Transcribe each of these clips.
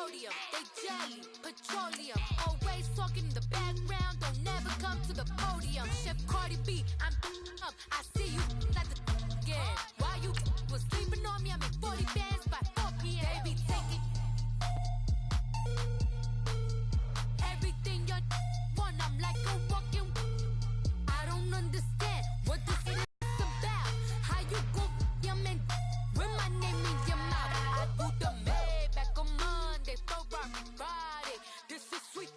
podium. They jelly, petroleum, always talking in the background, don't never come to the podium. Chef Cardi B, I'm up, I see you like the again. Why you was sleeping on me? I'm in 40 bands by 4 p.m. They be taking everything you want. I'm like a walking. I don't understand what this is about. How you go your man with my name in your mouth? I do the Maybach on Monday, Ferrari Friday. This is sweet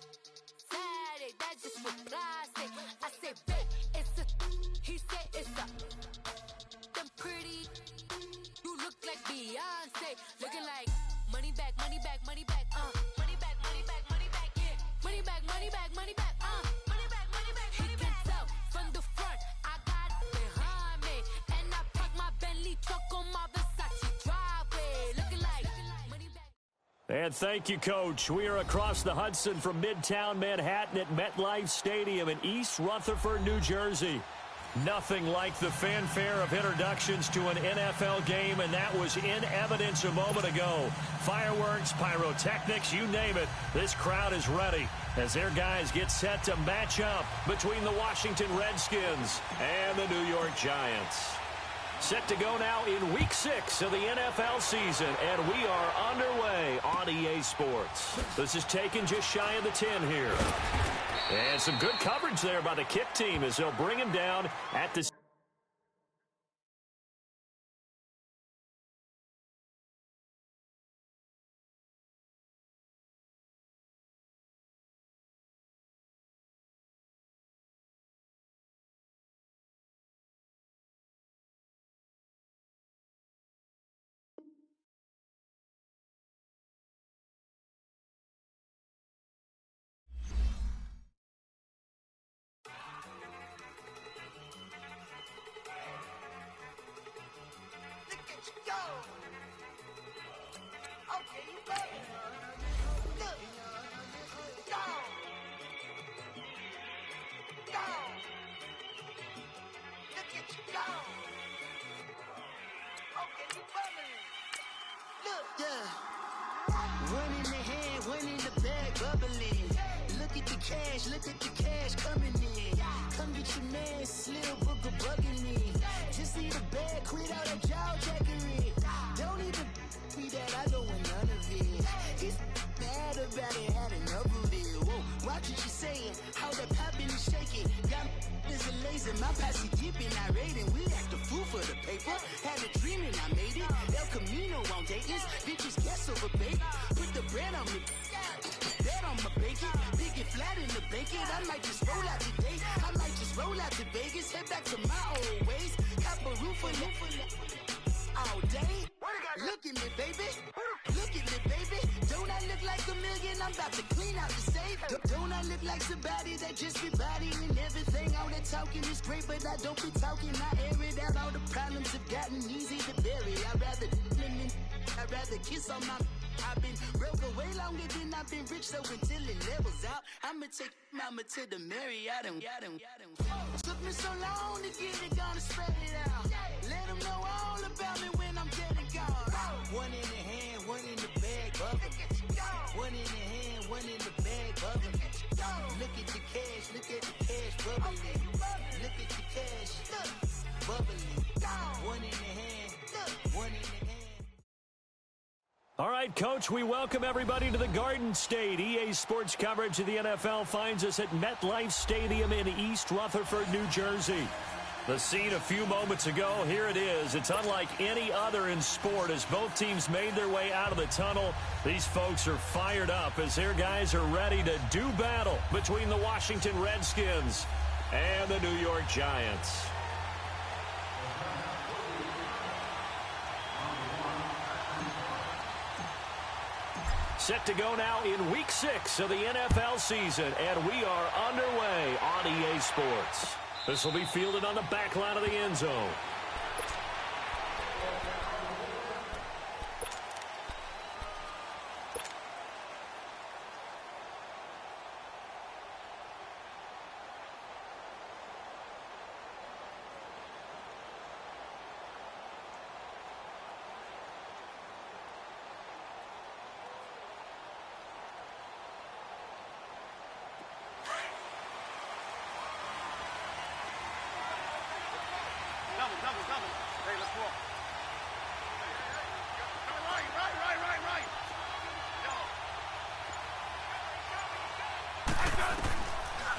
Saturday, that's just what plastic. I say, babe, it's a. He said it's a. Them pretty. You look like Beyonce, looking like money back, money back, money back, money back, money back, money back, yeah. Money back, money back, money back, money back, money back, money back. He can tell from the front, I got it behind me, and I park my Bentley truck on my Versace driveway, looking like money back. And thank you, Coach. We are across the Hudson from Midtown Manhattan at MetLife Stadium in East Rutherford, New Jersey. Nothing like the fanfare of introductions to an NFL game, and that was in evidence a moment ago. Fireworks, pyrotechnics, you name it. This crowd is ready as their guys get set to match up between the Washington Redskins and the New York Giants. Set to go now in Week 6 of the NFL season, and we are underway on EA Sports. This is taken just shy of the 10 here. And some good coverage there by the kick team as they'll bring him down at the... One in the hand, one in the bag, bubbling. Look at the cash coming in. Come get your man, Slim Booker bugging me. Just need a bag, quit all that jaw jackery. Don't even be that, I don't want none of it. He's mad about it, had enough of it. Whoa, watch what you saying, how that poppin' and shaking. Got is a lazy, my posse deep and I raiding. We act a fool for the paper. Had a dream and I made it. El Camino on Dayton's, bitches guess over bait. Put the bread on me, that on my bacon. Big and flat in the bacon. I might just roll out today. I might just roll out to Vegas. Head back to my old ways. Cop a roof for all day. Look at me, baby. Look at me, baby. Don't I look like a million? I'm about to clean out the safe. Don't I look like somebody that just be bodying everything? All that talking is great, but I don't be talking. I air it out. All the problems have gotten easy to bury. I'd rather kiss on my... I've been broke away longer than I've been rich, so until it levels out, I'ma take mama to the Marriott and took me so long to get it, gonna spread it out. Let them know all about me when I'm dead and gone. One in the hand, one in the bag, bubbling. One in the hand, one in the bag, bubbling. Look at the cash bubbling. Look at the cash, bubbling. One in the hand, one in the hand. All right, Coach, we welcome everybody to the Garden State. EA Sports coverage of the NFL finds us at MetLife Stadium in East Rutherford, New Jersey. The scene a few moments ago, here it is. It's unlike any other in sport as both teams made their way out of the tunnel. These folks are fired up as their guys are ready to do battle between the Washington Redskins and the New York Giants. Set to go now in Week 6 of the NFL season, and we are underway on EA Sports. This will be fielded on the back line of the end zone.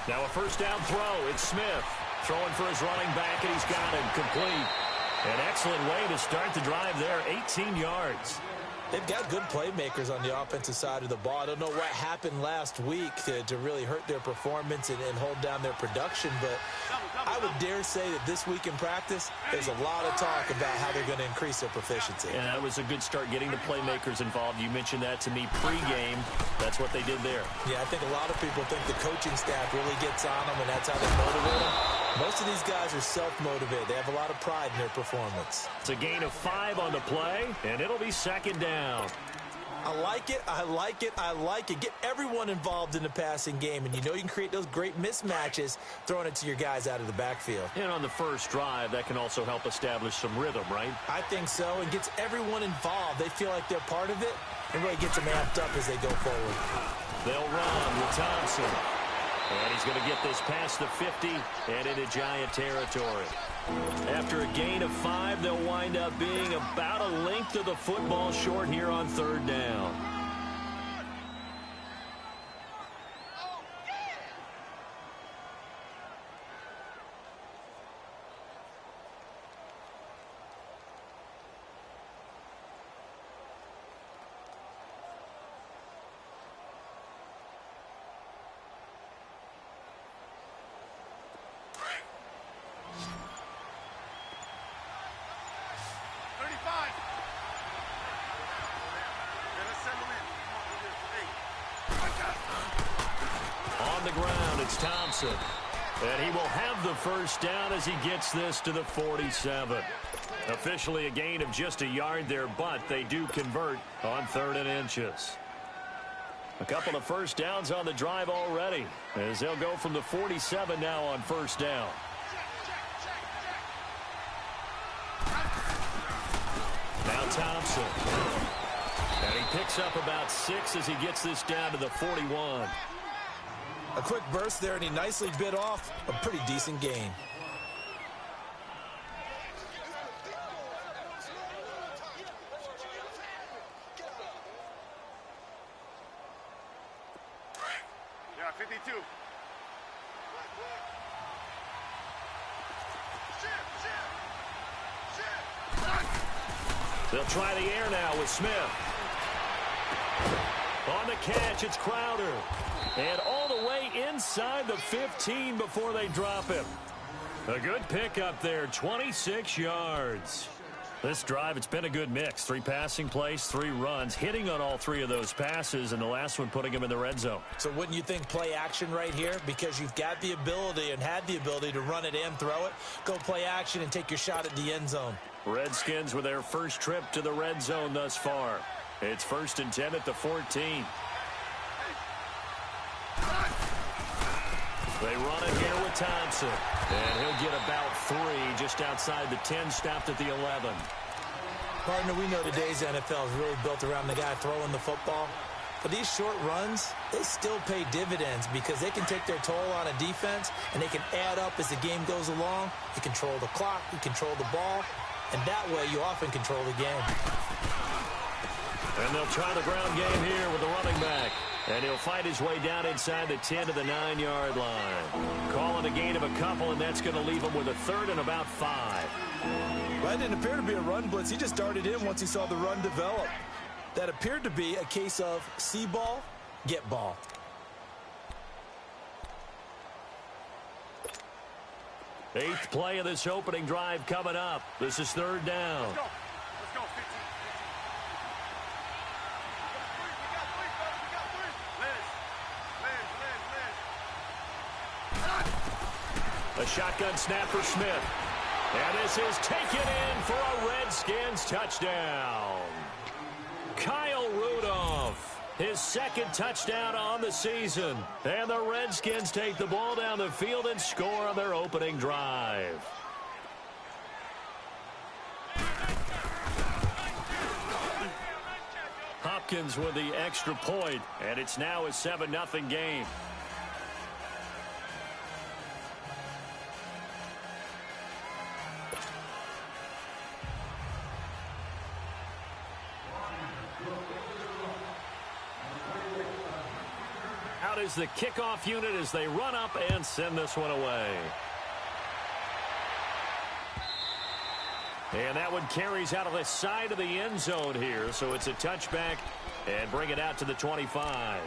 Now a first down throw. It's Smith throwing for his running back, and he's got it complete. An excellent way to start the drive there, 18 yards. They've got good playmakers on the offensive side of the ball. I don't know what happened last week to really hurt their performance and hold down their production, but I would dare say that this week in practice, there's a lot of talk about how they're going to increase their proficiency. And that was a good start getting the playmakers involved. You mentioned that to me pregame. That's what they did there. Yeah, I think a lot of people think the coaching staff really gets on them, and that's how they motivate them. Most of these guys are self-motivated. They have a lot of pride in their performance. It's a gain of 5 on the play, and it'll be second down. I like it. I like it. I like it. Get everyone involved in the passing game, and you know you can create those great mismatches throwing it to your guys out of the backfield. And on the first drive, that can also help establish some rhythm, right? I think so, and gets everyone involved. They feel like they're part of it, and really gets them amped up as they go forward. They'll run with Thompson. And he's going to get this past the 50 and into Giant territory. After a gain of 5, they'll wind up being about a length of the football short here on third down. On the ground, it's Thompson. And he will have the first down as he gets this to the 47. Officially a gain of just a yard there, but they do convert on 3rd and inches. A couple of first downs on the drive already, as they'll go from the 47 now on first down. Now Thompson. And he picks up about 6 as he gets this down to the 41. A quick burst there, and he nicely bit off a pretty decent gain. Yeah, 52. They'll try the air now with Smith. On the catch, it's Crowder. And all the way inside the 15 before they drop him. A good pickup there, 26 yards. This drive, it's been a good mix. 3 passing plays, 3 runs, hitting on all 3 of those passes, and the last one putting him in the red zone. So wouldn't you think play action right here? Because you've got the ability and had the ability to run it and throw it. Go play action and take your shot at the end zone. Redskins with their first trip to the red zone thus far. It's 1st and 10 at the 14. They run it here with Thompson. And he'll get about 3 just outside the 10, stopped at the 11. Partner, we know today's NFL is really built around the guy throwing the football. But these short runs, they still pay dividends because they can take their toll on a defense and they can add up as the game goes along. You control the clock, you control the ball, and that way you often control the game. And they'll try the ground game here with the running back. And he'll fight his way down inside the 10 to the 9-yard line. Calling a gain of a couple, and that's going to leave him with a 3rd and about 5. That didn't appear to be a run blitz. He just darted in once he saw the run develop. That appeared to be a case of see ball, get ball. Eighth play of this opening drive coming up. This is 3rd down. Let's go. Let's go, 15. A shotgun snap for Smith. And this is taken in for a Redskins touchdown. Kyle Rudolph, his 2nd touchdown on the season. And the Redskins take the ball down the field and score on their opening drive. Hopkins with the extra point, and it's now a 7-0 game. out as the kickoff unit as they run up and send this one away. And that one carries out of the side of the end zone here, so it's a touchback and bring it out to the 25.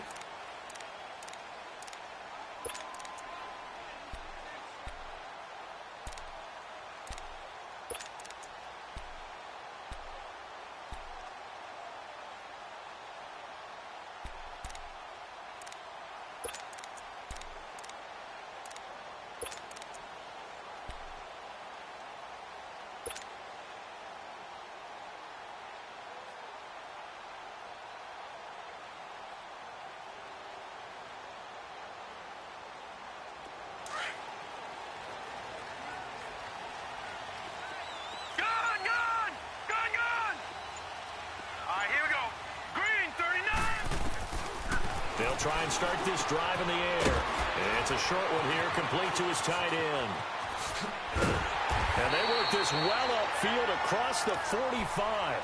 They'll try and start this drive in the air. It's a short one here, complete to his tight end. And they work this well upfield across the 45.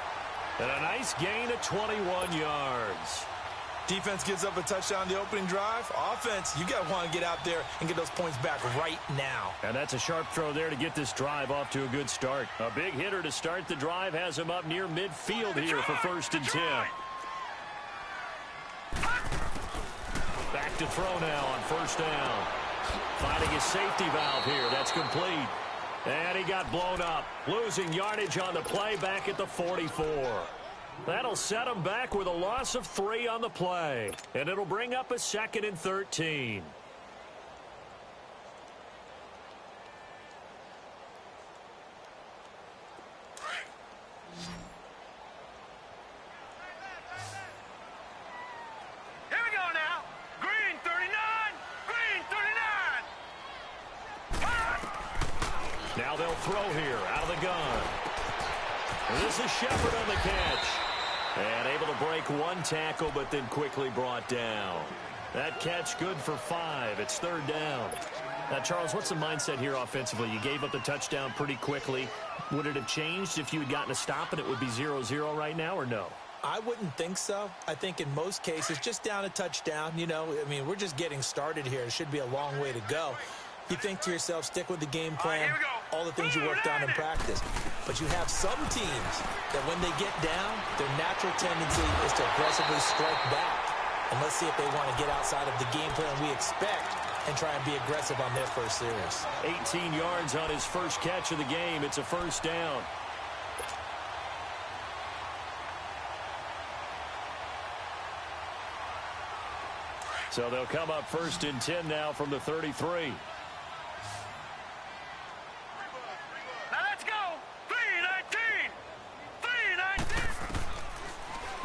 And a nice gain of 21 yards. Defense gives up a touchdown the opening drive. Offense, you got to want to get out there and get those points back right now. And that's a sharp throw there to get this drive off to a good start. A big hitter to start the drive has him up near midfield here for 1st and 10. Back to throw now on 1st down. Finding his safety valve here. That's complete. And he got blown up. Losing yardage on the play back at the 44. That'll set him back with a loss of 3 on the play. And it'll bring up a 2nd and 13. Now they'll throw here out of the gun. This is Shepard on the catch. And able to break one tackle, but then quickly brought down. That catch good for 5. It's 3rd down. Now, Charles, what's the mindset here offensively? You gave up the touchdown pretty quickly. Would it have changed if you had gotten a stop and it would be 0-0 right now, or no? I wouldn't think so. I think in most cases, just down a touchdown, you know, I mean, we're just getting started here. It should be a long way to go. You think to yourself, stick with the game plan, all the things you worked on in practice. But you have some teams that when they get down, their natural tendency is to aggressively strike back. And let's see if they want to get outside of the game plan we expect and try and be aggressive on their first series. 18 yards on his first catch of the game. It's a 1st down. So they'll come up 1st and 10 now from the 33.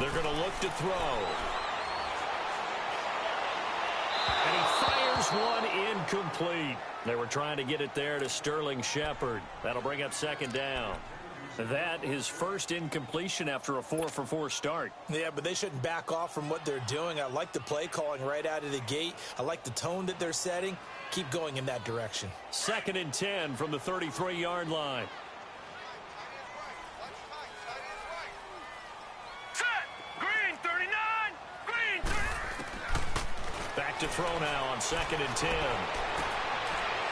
They're going to look to throw. And he fires one incomplete. They were trying to get it there to Sterling Shepard. That'll bring up 2nd down. That his first incompletion after a 4-for-4 start. Yeah, but they shouldn't back off from what they're doing. I like the play calling right out of the gate. I like the tone that they're setting. Keep going in that direction. 2nd and 10 from the 33-yard line. Back to throw now on 2nd and 10.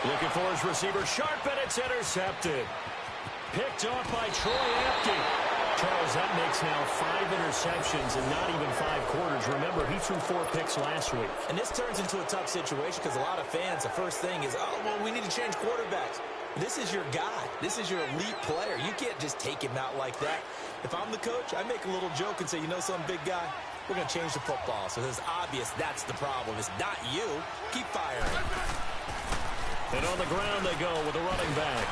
Looking for his receiver, sharp, and it's intercepted. Picked off by Troy Apke. Charles, that makes now 5 interceptions in not even 5 quarters. Remember, he threw 4 picks last week. And this turns into a tough situation because a lot of fans, the first thing is, oh, well, we need to change quarterbacks. This is your guy. This is your elite player. You can't just take him out like that. If I'm the coach, I make a little joke and say, you know something, big guy? We're going to change the football. So it's obvious that's the problem. It's not you. Keep firing. And on the ground they go with a running back.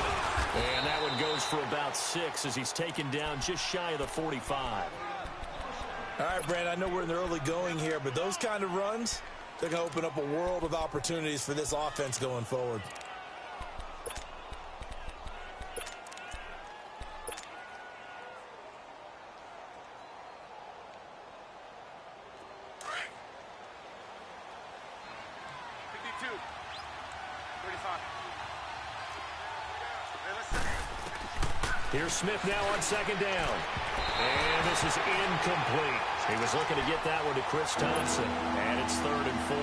And that one goes for about 6 as he's taken down just shy of the 45. All right, Brand, I know we're in the early going here, but those kind of runs, they're going to open up a world of opportunities for this offense going forward. Here's Smith now on 2nd down. And this is incomplete. He was looking to get that one to Chris Thompson, and it's 3rd and 4.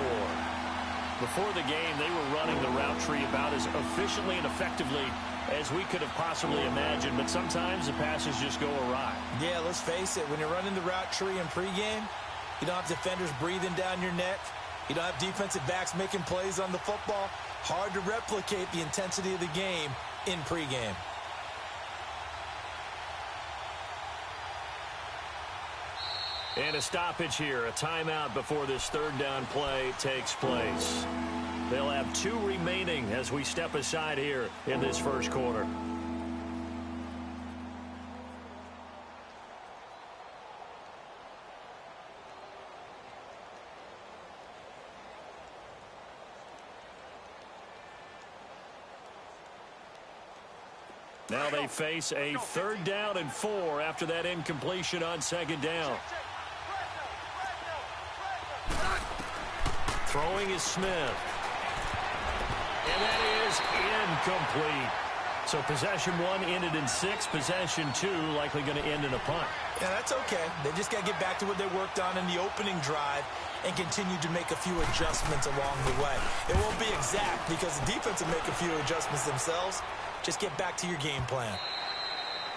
Before the game, they were running the route tree about as efficiently and effectively as we could have possibly imagined, but sometimes the passes just go awry. Yeah, let's face it, when you're running the route tree in pregame, you don't have defenders breathing down your neck. You don't have defensive backs making plays on the football. Hard to replicate the intensity of the game in pregame. And a stoppage here, a timeout before this 3rd down play takes place. They'll have 2 remaining as we step aside here in this first quarter. Now they face a 3rd down and 4 after that incompletion on 2nd down. Throwing is Smith. And that is incomplete. So possession 1 ended in 6. Possession 2 likely going to end in a punt. Yeah, that's okay. They just got to get back to what they worked on in the opening drive and continue to make a few adjustments along the way. It won't be exact because the defense will make a few adjustments themselves. Just get back to your game plan.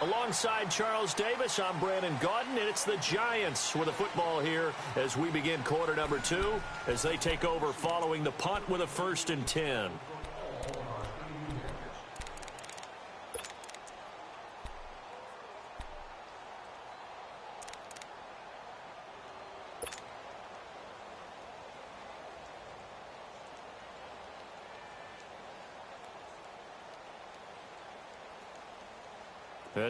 Alongside Charles Davis, I'm Brandon Gaudin, and it's the Giants with the football here as we begin quarter number 2 as they take over following the punt with a 1st and 10.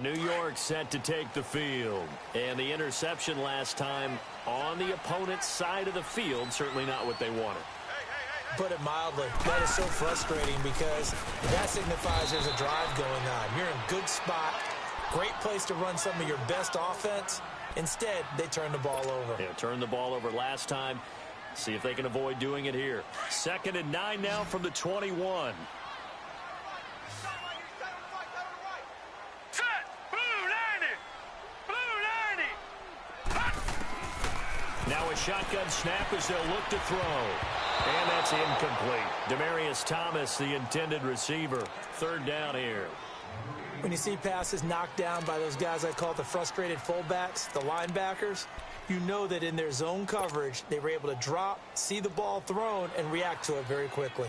New York set to take the field. And the interception last time on the opponent's side of the field, certainly not what they wanted. Put it mildly, that is so frustrating because that signifies there's a drive going on. You're in a good spot, great place to run some of your best offense. Instead, they turn the ball over. Yeah, turned the ball over last time. See if they can avoid doing it here. 2nd and 9 now from the 21. Now a shotgun snap as they'll look to throw. And that's incomplete. Demaryius Thomas, the intended receiver. 3rd down here. When you see passes knocked down by those guys I call the frustrated fullbacks, the linebackers, you know that in their zone coverage, they were able to drop, see the ball thrown, and react to it very quickly.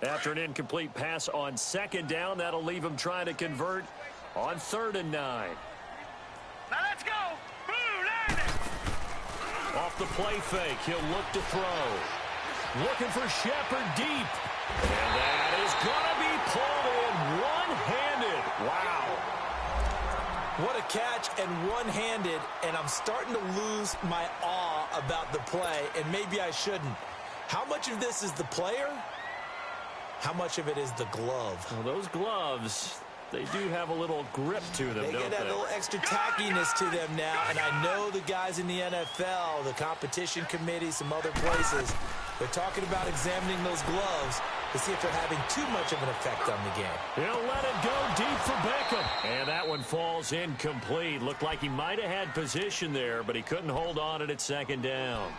After an incomplete pass on 2nd down, that'll leave him trying to convert on 3rd and 9. Now let's go. Blue line. Off the play fake, he'll look to throw. Looking for Shepard deep. And that is going to be pulled in one-handed. Wow. What a catch and one-handed, and I'm starting to lose my awe about the play, and maybe I shouldn't. How much of this is the player? How much of it is the glove? Well, those gloves, they do have a little grip to them, They don't get that they? little extra tackiness to them now, and I know the guys in the NFL, the competition committee, some other places, they're talking about examining those gloves to see if they're having too much of an effect on the game. He'll let it go deep for Beckham. And that one falls incomplete. Looked like he might have had position there, but he couldn't hold on it at 2nd down.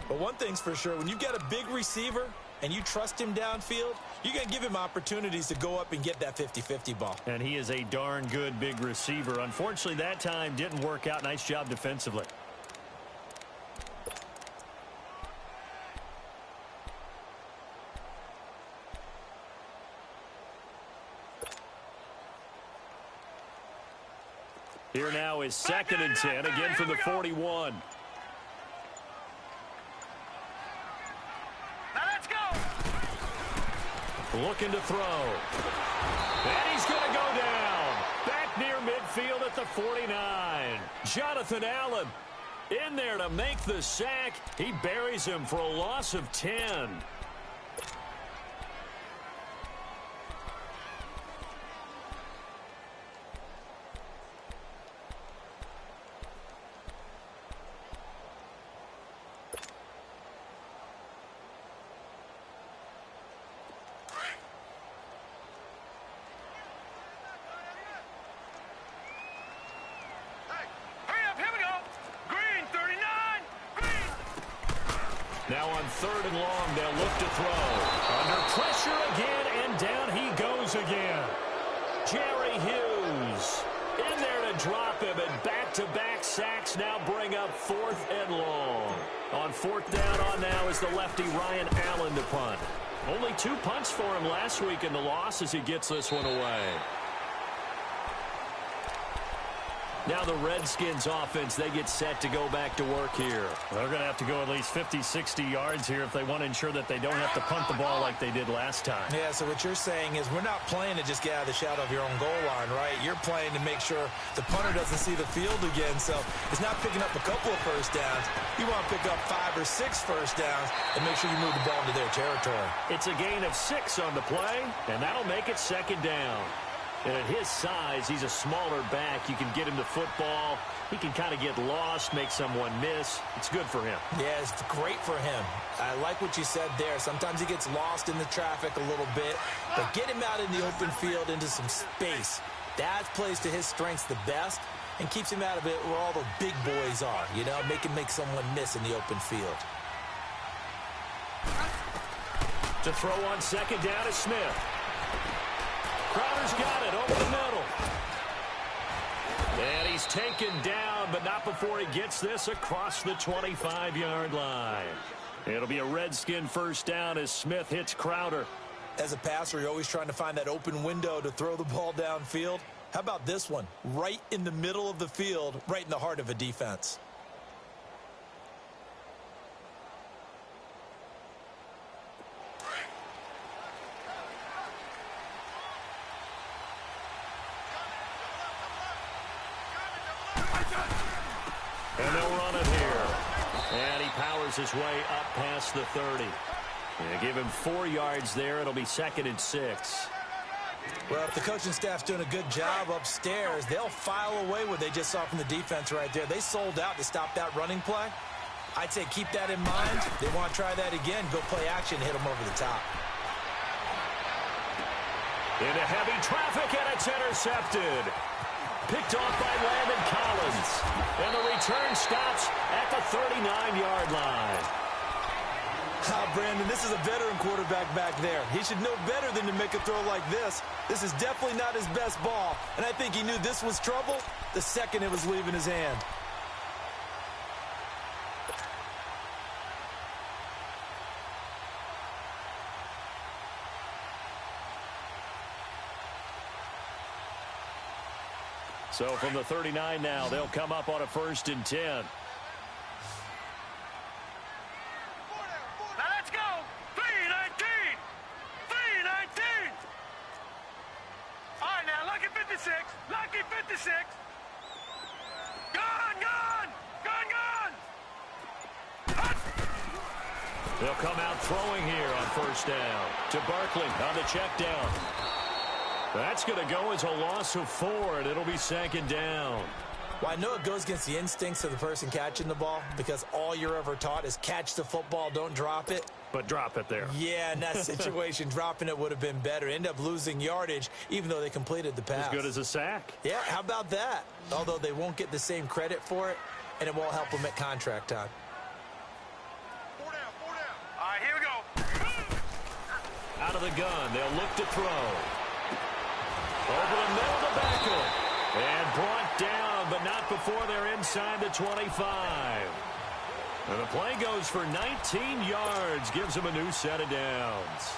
But one thing's for sure, when you've got a big receiver and you trust him downfield, you're going to give him opportunities to go up and get that 50-50 ball. And he is a darn good big receiver. Unfortunately, that time didn't work out. Nice job defensively. Here now is 2nd and 10, again from the 41. Looking to throw. And he's going to go down. Back near midfield at the 49. Jonathan Allen in there to make the sack. He buries him for a loss of 10. Now on 3rd and long, they'll look to throw. Under pressure again, and down he goes again. Jerry Hughes in there to drop him, and back-to-back sacks now bring up 4th and long. On 4th down on now is the lefty Ryan Allen to punt. Only 2 punts for him last week in the loss as he gets this one away. Now the Redskins offense, they get set to go back to work here. They're going to have to go at least 50, 60 yards here if they want to ensure that they don't have to punt the ball like they did last time. Yeah, so what you're saying is we're not playing to just get out of the shadow of your own goal line, right? You're playing to make sure the punter doesn't see the field again. So it's not picking up a couple of first downs. You want to pick up 5 or 6 first downs and make sure you move the ball into their territory. It's a gain of 6 on the play, and that'll make it 2nd down. And at his size, he's a smaller back. You can get him the football. He can kind of get lost, make someone miss. It's good for him. Yeah, it's great for him. I like what you said there. Sometimes he gets lost in the traffic a little bit, but get him out in the open field into some space. That plays to his strengths the best and keeps him out of it where all the big boys are, you know, make someone miss in the open field. To throw on 2nd down is Smith. Crowder's got it over the middle. And he's taken down, but not before he gets this across the 25-yard line. It'll be a Redskin first down as Smith hits Crowder. As a passer, you're always trying to find that open window to throw the ball downfield. How about this one? Right in the middle of the field, right in the heart of a defense. And they'll run it here. And he powers his way up past the 30. And give him 4 yards there. It'll be 2nd and 6. Well, if the coaching staff's doing a good job upstairs, they'll file away what they just saw from the defense right there. They sold out to stop that running play. I'd say keep that in mind. They want to try that again. Go play action, hit them over the top. Into heavy traffic, and it's intercepted. Picked off by Landon Collins. And the return stops at the 39-yard line. Brandon, this is a veteran quarterback back there. He should know better than to make a throw like this. This is definitely not his best ball, and I think he knew this was trouble the second it was leaving his hand. So from the 39 now, they'll come up on a 1st and 10. Now let's go. 3-19. 3-19. All right, now, lucky 56. Lucky 56. Gone. They'll come out throwing here on 1st down. To Barkley on the check down. That's going to go as a loss of 4, and it'll be 2nd down. Well, I know it goes against the instincts of the person catching the ball because all you're ever taught is catch the football, don't drop it. But drop it there. Yeah, in that situation, dropping it would have been better. End up losing yardage, even though they completed the pass. As good as a sack. Yeah, how about that? Although they won't get the same credit for it, and it won't help them at contract time. 4 down. All right, here we go. Out of the gun, they'll look to throw. Over the middle to Beckham. And brought down, but not before they're inside the 25. And the play goes for 19 yards. Gives them a new set of downs.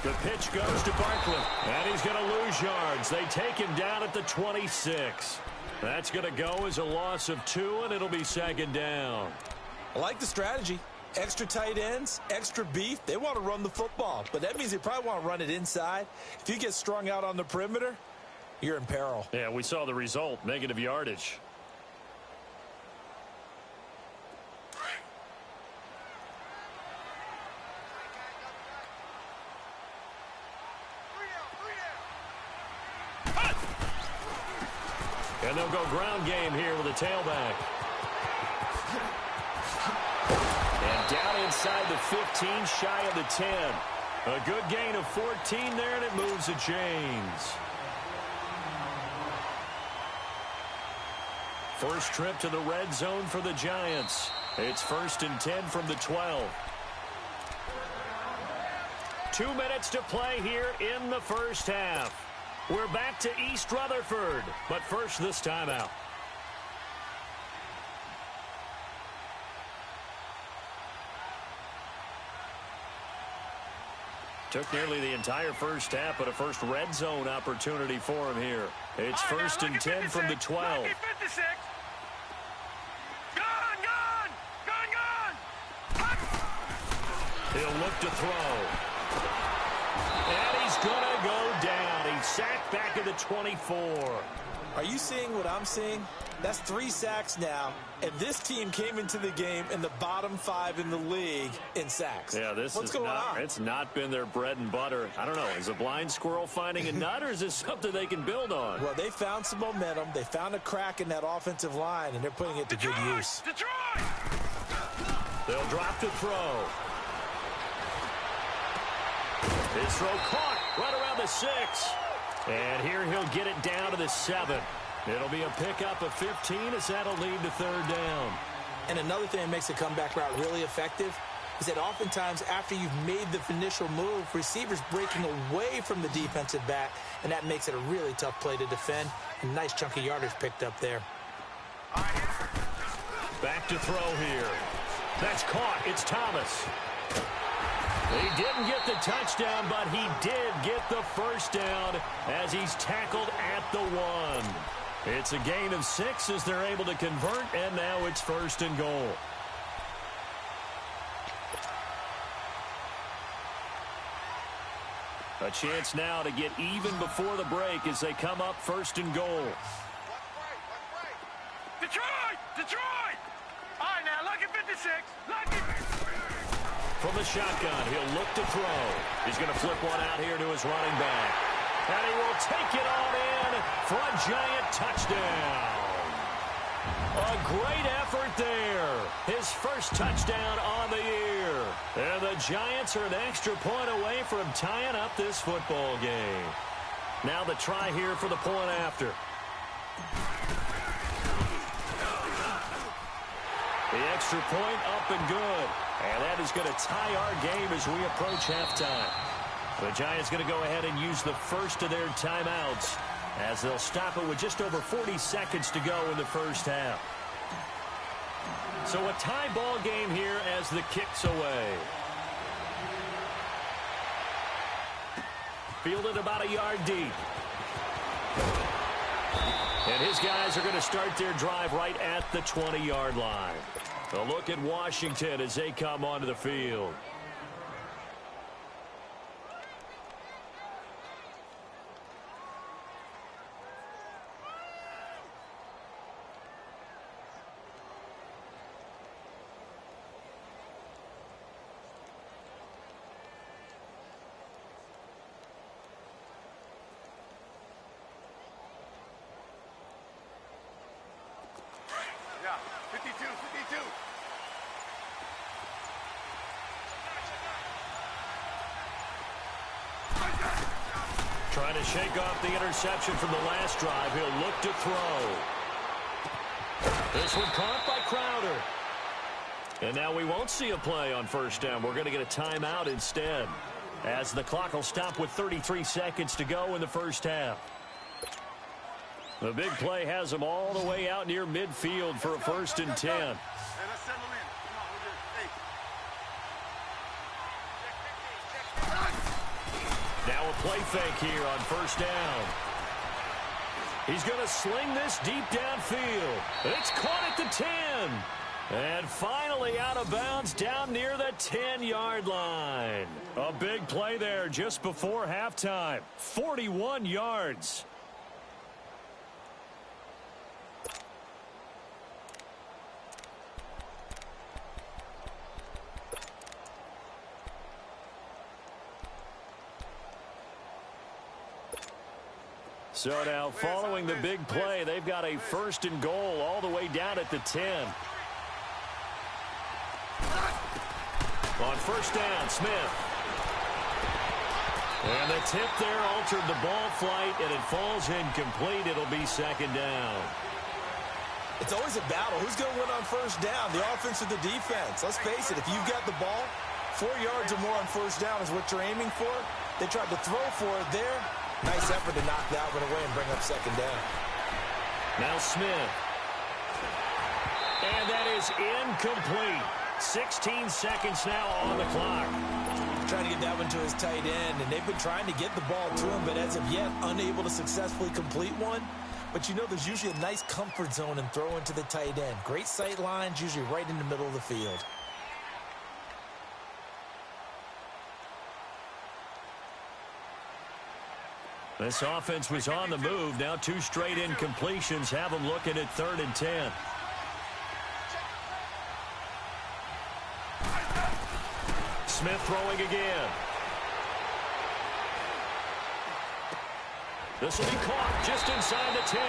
The pitch goes to Barkley, and he's going to lose yards. They take him down at the 26. That's going to go as a loss of 2, and it'll be 2nd down. I like the strategy. Extra tight ends, extra beef. They want to run the football, but that means they probably want to run it inside. If you get strung out on the perimeter, you're in peril. Yeah, we saw the result, negative yardage. And they'll go ground game here with a tailback. And down inside the 15, shy of the 10. A good gain of 14 there, and it moves the chains. First trip to the red zone for the Giants. It's 1st and 10 from the 12. 2 minutes to play here in the first half. We're back to East Rutherford, but first this timeout. Took nearly the entire first half, but a first red zone opportunity for him here. It's 1st and 10 from the 12. He'll look to throw. And he's going to go down. He's sacked back at the 24. Are you seeing what I'm seeing? That's 3 sacks now, and this team came into the game in the bottom 5 in the league in sacks. Yeah, what's going on? It's not been their bread and butter. I don't know. Is a blind squirrel finding a nut, or is this something they can build on? Well, they found some momentum. They found a crack in that offensive line, and they're putting it to good use. They'll drop to throw. His throw caught right around the 6. And here he'll get it down to the 7. It'll be a pickup of 15 as that'll lead to 3rd down. And another thing that makes a comeback route really effective is that oftentimes after you've made the initial move, receivers breaking away from the defensive back, and that makes it a really tough play to defend. A nice chunk of yardage picked up there. Back to throw here. That's caught. It's Thomas. He didn't get the touchdown, but he did get the first down as he's tackled at the 1. It's a gain of 6 as they're able to convert, and now it's 1st and goal. A chance now to get even before the break as they come up 1st and goal. Detroit! Detroit! All right, now, lucky 56. Lucky. From the shotgun, he'll look to throw. He's going to flip one out here to his running back. And he will take it on in for a Giant touchdown. A great effort there. His first touchdown on the year. And the Giants are an extra point away from tying up this football game. Now the try here for the point after. The extra point up and good. And that is going to tie our game as we approach halftime. The Giants going to go ahead and use the first of their timeouts as they'll stop it with just over 40 seconds to go in the first half. So a tie ball game here as the kick's away. Fielded about a yard deep. And his guys are going to start their drive right at the 20-yard line. A look at Washington as they come onto the field. Yeah, 52, 52. Trying to shake off the interception from the last drive. He'll look to throw. This one caught by Crowder. And now we won't see a play on 1st down. We're going to get a timeout instead, as the clock will stop with 33 seconds to go in the first half. The big play has them all the way out near midfield for a 1st and 10. Hey, let's settle in. Come on, we're good. Hey. Now a play fake here on 1st down. He's going to sling this deep downfield. It's caught at the 10. And finally out of bounds down near the 10-yard line. A big play there just before halftime. 41 yards. So now following the big play, they've got a 1st and goal all the way down at the 10. On first down, Smith. And the tip there altered the ball flight, and it falls incomplete. It'll be second down. It's always a battle. Who's going to win on first down, the offense or the defense? Let's face it, if you've got the ball, 4 yards or more on first down is what you're aiming for. They tried to throw for it there. Nice effort to knock that one away and bring up second down. Now Smith. And that is incomplete. 16 seconds now on the clock. Trying to get that one to his tight end, and they've been trying to get the ball to him, but as of yet, unable to successfully complete one. But you know there's usually a nice comfort zone in throwing to the tight end. Great sight lines, usually right in the middle of the field. This offense was on the move. Now 2 straight incompletions have them looking at 3rd and 10. Smith throwing again. This will be caught just inside the 10.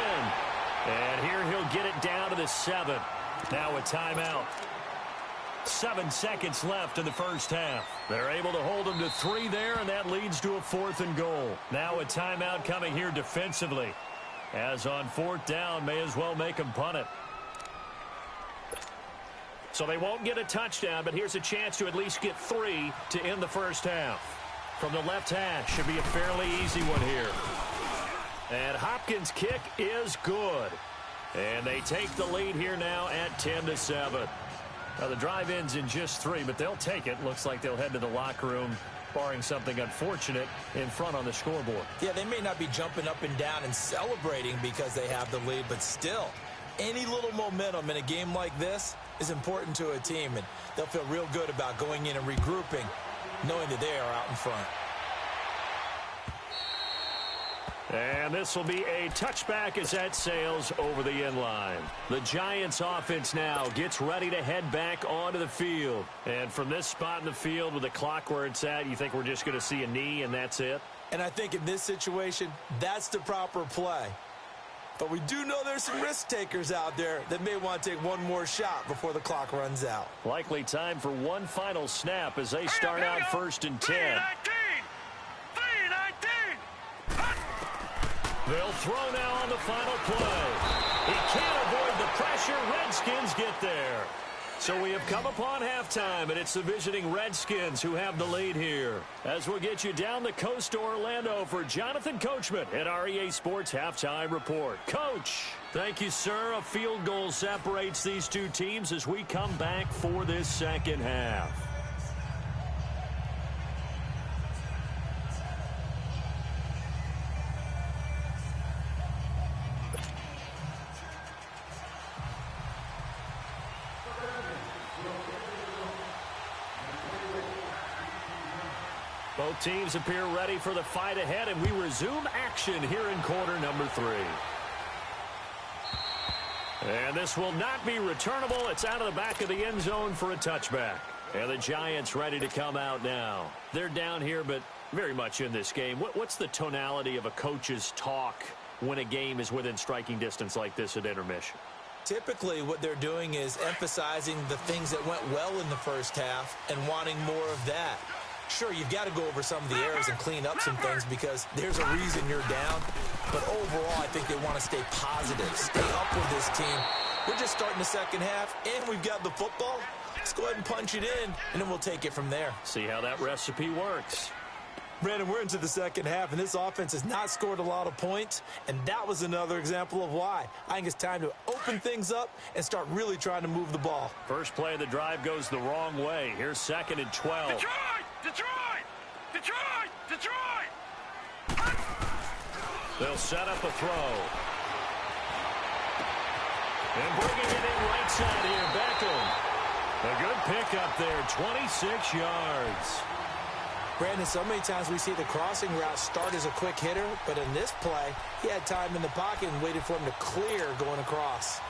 And here he'll get it down to the 7. Now a timeout. 7 seconds left in the first half. They're able to hold him to 3 there, and that leads to a 4th and goal. Now a timeout coming here defensively. As on 4th down, may as well make him punt it. So they won't get a touchdown, but here's a chance to at least get 3 to end the first half. From the left hash, should be a fairly easy one here. And Hopkins' kick is good. And they take the lead here now at 10-7. Now the drive ends in just 3, but they'll take it. Looks like they'll head to the locker room, barring something unfortunate, in front on the scoreboard. Yeah, they may not be jumping up and down and celebrating because they have the lead, but still, any little momentum in a game like this is important to a team, and they'll feel real good about going in and regrouping, knowing that they are out in front. And this will be a touchback as that sails over the end line. The Giants offense now gets ready to head back onto the field. And from this spot in the field with the clock where it's at, you think we're just going to see a knee and that's it? And I think in this situation, that's the proper play. But we do know there's some risk takers out there that may want to take one more shot before the clock runs out. Likely time for one final snap as they start out 1st and 10. They'll throw now on the final play. He can't avoid the pressure. Redskins get there. So we have come upon halftime, and it's the visiting Redskins who have the lead here. As we'll get you down the coast to Orlando for Jonathan Coachman at our EA Sports Halftime Report. Coach, thank you, sir. A field goal separates these two teams as we come back for this second half. Both teams appear ready for the fight ahead, and we resume action here in quarter number 3. And this will not be returnable. It's out of the back of the end zone for a touchback. And the Giants ready to come out now. They're down here, but very much in this game. What's the tonality of a coach's talk when a game is within striking distance like this at intermission? Typically, what they're doing is emphasizing the things that went well in the first half and wanting more of that. Sure, you've got to go over some of the errors and clean up some things because there's a reason you're down. But overall, I think they want to stay positive, stay up with this team. We're just starting the second half, and we've got the football. Let's go ahead and punch it in, and then we'll take it from there. See how that recipe works. Brandon, we're into the second half, and this offense has not scored a lot of points, and that was another example of why. I think it's time to open things up and start really trying to move the ball. First play of the drive goes the wrong way. Here's 2nd and 12. Detroit! Detroit! Detroit! Detroit! They'll set up a throw. And bringing it in right side here, Beckham. A good pickup there, 26 yards. Brandon, so many times we see the crossing route start as a quick hitter, but in this play, he had time in the pocket and waited for him to clear going across.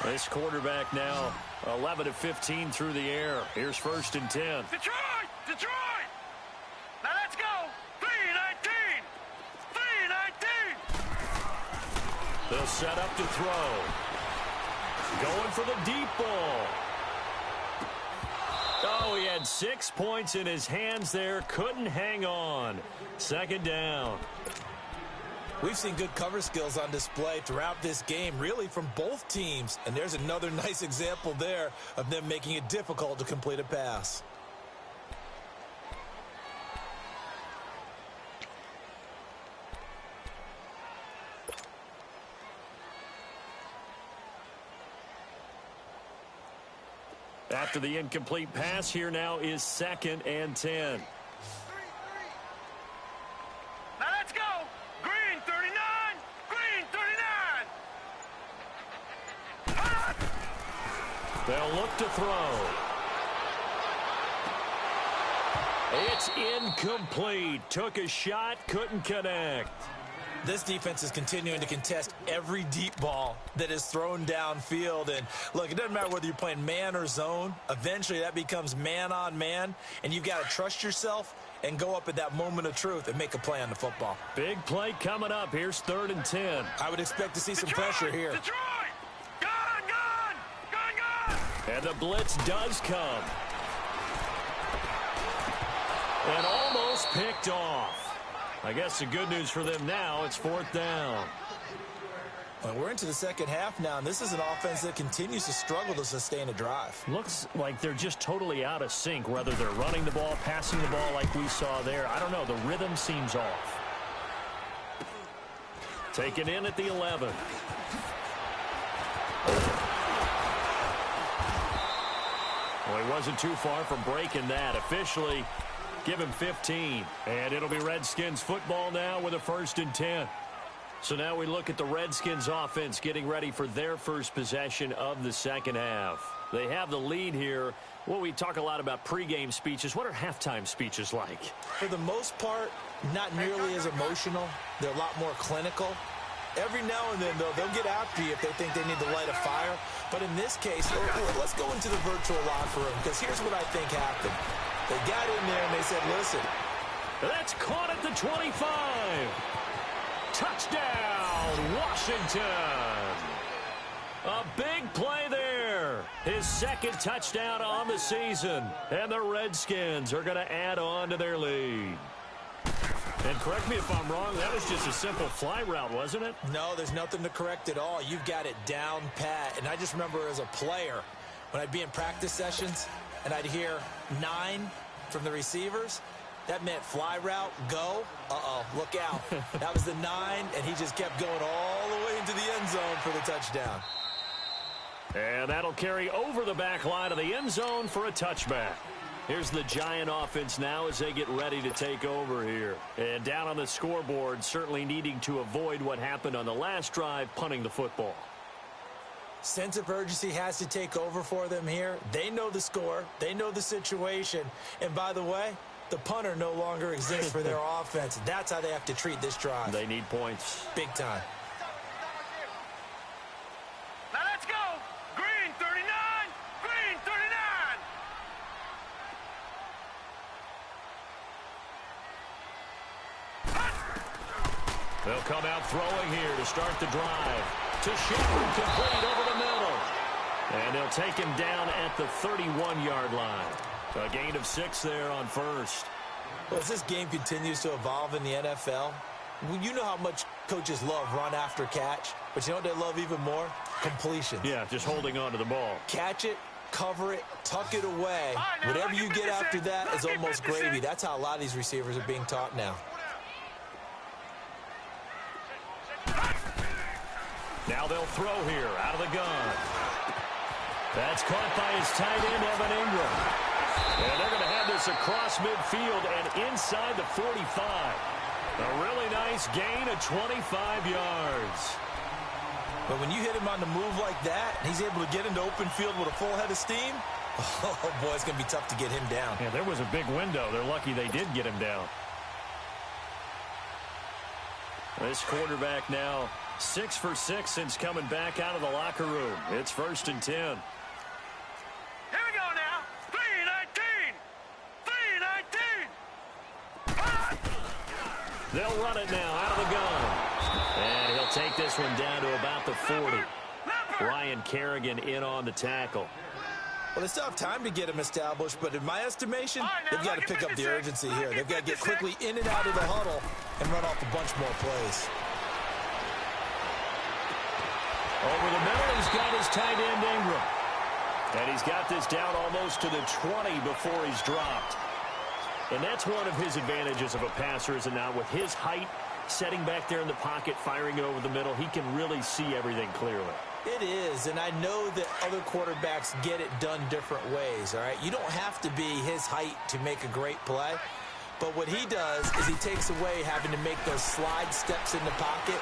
This quarterback now 11 of 15 through the air. Here's 1st and 10. Detroit! Detroit! Now let's go! 3-19! 3-19! They'll set up to throw. Going for the deep ball. Oh, he had 6 points in his hands there. Couldn't hang on. Second down. We've seen good cover skills on display throughout this game, really from both teams. And there's another nice example there of them making it difficult to complete a pass. After the incomplete pass, here now is 2nd and 10. Now let's go. Green 39. Green 39. They'll look to throw. It's incomplete. Took a shot, couldn't connect. This defense is continuing to contest every deep ball that is thrown downfield. And, look, it doesn't matter whether you're playing man or zone. Eventually, that becomes man-on-man, and you've got to trust yourself and go up at that moment of truth and make a play on the football. Big play coming up. Here's 3rd and 10. I would expect to see some pressure here. Detroit! Gun! And the blitz does come. And almost picked off. I guess the good news for them now, it's 4th down. Well, we're into the second half now, and this is an offense that continues to struggle to sustain a drive. Looks like they're just totally out of sync, whether they're running the ball, passing the ball like we saw there. I don't know. The rhythm seems off. Taken in at the 11. Well, he wasn't too far from breaking that. Officially, give him 15. And it'll be Redskins football now with a 1st and 10. So now we look at the Redskins offense getting ready for their first possession of the second half. They have the lead here. Well, we talk a lot about pregame speeches. What are halftime speeches like? For the most part, not nearly as emotional. They're a lot more clinical. Every now and then, though, they'll get after you if they think they need to light a fire. But in this case, let's go into the virtual locker room, because here's what I think happened. They got in there and they said, listen. That's caught at the 25. Touchdown, Washington. A big play there. His 2nd touchdown on the season. And the Redskins are going to add on to their lead. And correct me if I'm wrong, that was just a simple fly route, wasn't it? No, there's nothing to correct at all. You've got it down pat. And I just remember as a player, when I'd be in practice sessions, and I'd hear 9 from the receivers, that meant fly route, go. Uh-oh, look out. That was the 9, and he just kept going all the way into the end zone for the touchdown. And that'll carry over the back line of the end zone for a touchback. Here's the Giant offense now as they get ready to take over here. And down on the scoreboard, certainly needing to avoid what happened on the last drive, punting the football. Sense of urgency has to take over for them here. They know the score. They know the situation. And by the way, the punter no longer exists for their offense. That's how they have to treat this drive. They need points. Big time. Now let's go. Green 39. Green 39. They'll come out throwing here to start the drive. To Shepard, complete over the middle. And they'll take him down at the 31-yard line. A gain of 6 there on 1st. Well, as this game continues to evolve in the NFL, you know how much coaches love run after catch, but you know what they love even more? Completions. Yeah, just holding on to the ball. Catch it, cover it, tuck it away. Now, Whatever you get 56, after that is almost 56. gravy. That's how a lot of these receivers are being taught now. Now they'll throw here out of the gun. That's caught by his tight end, Evan Ingram. And they're going to have this across midfield and inside the 45. A really nice gain of 25 yards. But when you hit him on the move like that, and he's able to get into open field with a full head of steam, oh, boy, it's going to be tough to get him down. Yeah, there was a big window. They're lucky they did get him down. This quarterback now 6 for 6 since coming back out of the locker room. It's 1st and 10. Here we go now. 3-19. 3-19. They'll run it now out of the gun. And he'll take this one down to about the 40. Ryan Kerrigan in on the tackle. Well, they still have time to get him established, but in my estimation, they've got to pick up the urgency here. They've got to get quickly in and out of the huddle and run off a bunch more plays. Over the middle, he's got his tight end Ingram. And he's got this down almost to the 20 before he's dropped. And that's one of his advantages of a passer, is now with his height, setting back there in the pocket, firing it over the middle, he can really see everything clearly. It is, and I know that other quarterbacks get it done different ways, all right? You don't have to be his height to make a great play, but what he does is he takes away having to make those slide steps in the pocket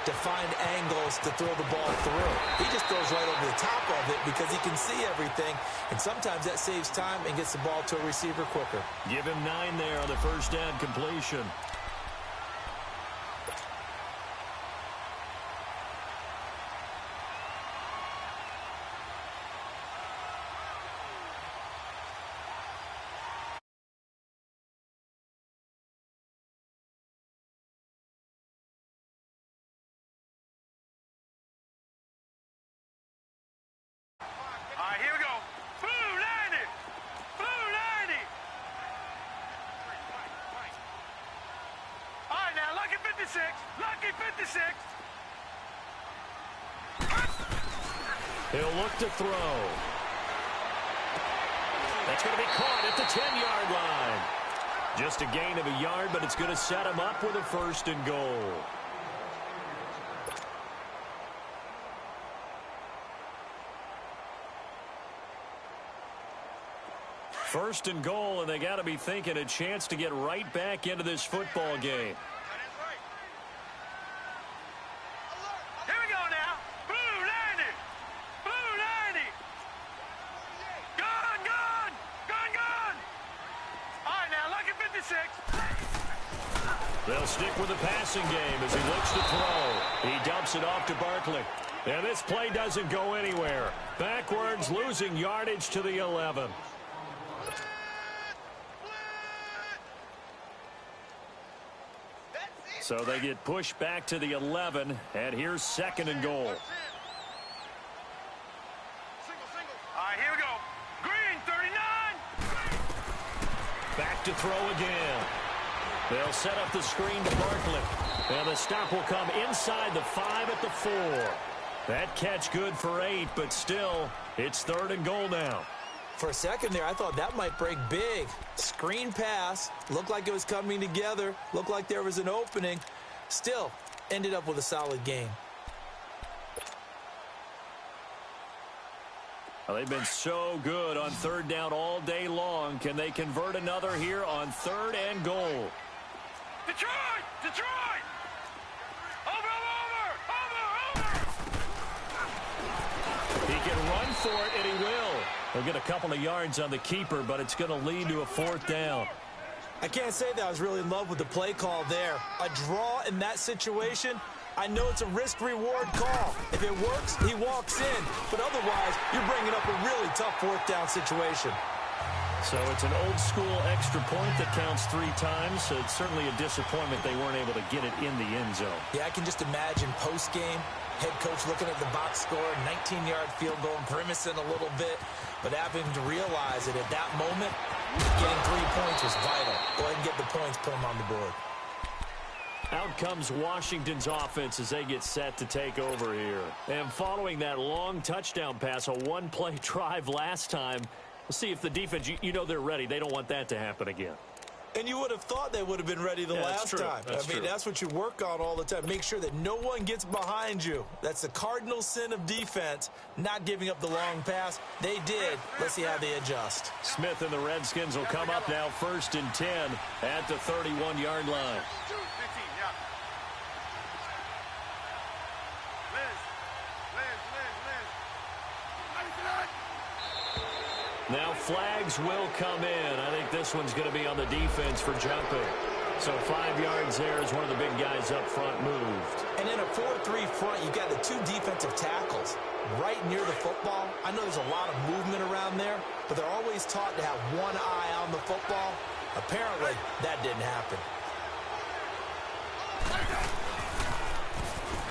to find angles to throw the ball through. He just throws right over the top of it because he can see everything, and sometimes that saves time and gets the ball to a receiver quicker. Give him 9 there on the first down completion. All right, here we go. Blue 90. Blue 90. All right, now, lucky 56. Lucky 56. He'll look to throw. That's going to be caught at the 10-yard line. Just a gain of a yard, but it's going to set him up with a 1st and goal. First and goal, and they got to be thinking a chance to get right back into this football game. Here we go now. Blue 90. Blue 90. Gun, gun. Gun, gun. All right, now, lucky 56. They'll stick with the passing game as he looks to throw. He dumps it off to Barkley. And this play doesn't go anywhere. Backwards, losing yardage to the 11. So they get pushed back to the 11, and here's 2nd and goal. All right, here we go. Green 39. Back to throw again. They'll set up the screen to Barkley. And the stop will come inside the 5 at the 4. That catch good for 8, but still, it's 3rd and goal now. For a second there, I thought that might break big. Screen pass, looked like it was coming together, looked like there was an opening. Still, ended up with a solid game. Well, they've been so good on 3rd down all day long. Can they convert another here on 3rd and goal? Detroit! Detroit! Over, over, over, over! He can run for it, and he will. He'll get a couple of yards on the keeper, but it's going to lead to a 4th down. I can't say that I was really in love with the play call there. A draw in that situation, I know it's a risk-reward call. If it works, he walks in. But otherwise, you're bringing up a really tough 4th down situation. So it's an old-school extra point that counts 3 times. So it's certainly a disappointment they weren't able to get it in the end zone. Yeah, I can just imagine post-game, head coach looking at the box score, 19-yard field goal, grimacing a little bit, but having to realize that at that moment, getting 3 points was vital. Go ahead and get the points, put them on the board. Out comes Washington's offense as they get set to take over here. And following that long touchdown pass, a one-play drive last time, we'll see if the defense, you know they're ready. They don't want that to happen again. And you would have thought they would have been ready the last time. That's what you work on all the time. Make sure that no one gets behind you. That's the cardinal sin of defense, not giving up the long pass. They did. Let's see how they adjust. Smith and the Redskins will come up now 1st and 10 at the 31-yard line. Now flags will come in. I think this one's going to be on the defense for jumping. So 5 yards there as one of the big guys up front moved. And in a 4-3 front, you've got the 2 defensive tackles right near the football. I know there's a lot of movement around there, but they're always taught to have one eye on the football. Apparently, that didn't happen.